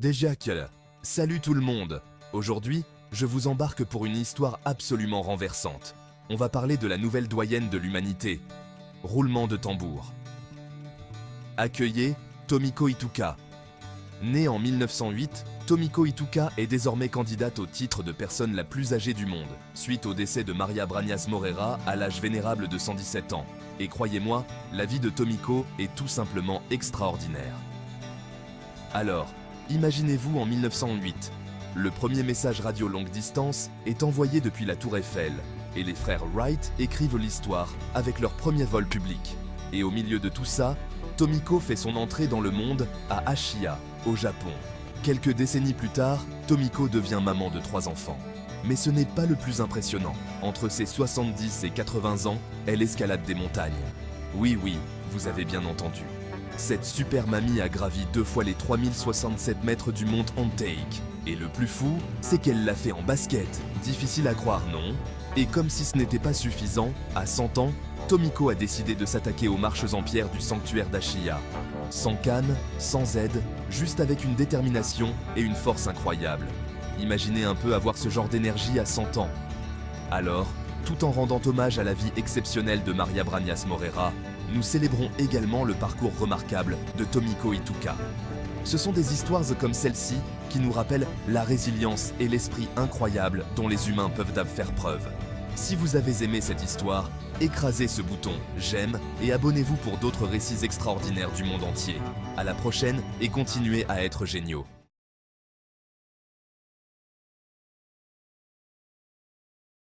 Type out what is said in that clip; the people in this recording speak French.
Déjà que... Salut tout le monde! Aujourd'hui, je vous embarque pour une histoire absolument renversante. On va parler de la nouvelle doyenne de l'humanité. Roulement de tambour. Accueillez Tomiko Ituka. Née en 1908, Tomiko Ituka est désormais candidate au titre de personne la plus âgée du monde, suite au décès de Maria Brañas Moreira à l'âge vénérable de 117 ans. Et croyez-moi, la vie de Tomiko est tout simplement extraordinaire. Alors, imaginez-vous en 1908. Le premier message radio longue distance est envoyé depuis la Tour Eiffel, et les frères Wright écrivent l'histoire avec leur premier vol public. Et au milieu de tout ça, Tomiko fait son entrée dans le monde à Ashiya, au Japon. Quelques décennies plus tard, Tomiko devient maman de 3 enfants. Mais ce n'est pas le plus impressionnant. Entre ses 70 et 80 ans, elle escalade des montagnes. Oui, vous avez bien entendu. Cette super mamie a gravi 2 fois les 3067 mètres du mont Antake. Et le plus fou, c'est qu'elle l'a fait en basket. Difficile à croire, non? Et comme si ce n'était pas suffisant, à 100 ans, Tomiko a décidé de s'attaquer aux marches en pierre du sanctuaire d'Ashiya. Sans canne, sans aide, juste avec une détermination et une force incroyables. Imaginez un peu avoir ce genre d'énergie à 100 ans. Alors, tout en rendant hommage à la vie exceptionnelle de Maria Brañas Moreira, nous célébrons également le parcours remarquable de Tomiko Ituka. Ce sont des histoires comme celle-ci qui nous rappellent la résilience et l'esprit incroyable dont les humains peuvent faire preuve. Si vous avez aimé cette histoire, écrasez ce bouton j'aime et abonnez-vous pour d'autres récits extraordinaires du monde entier. À la prochaine et continuez à être géniaux.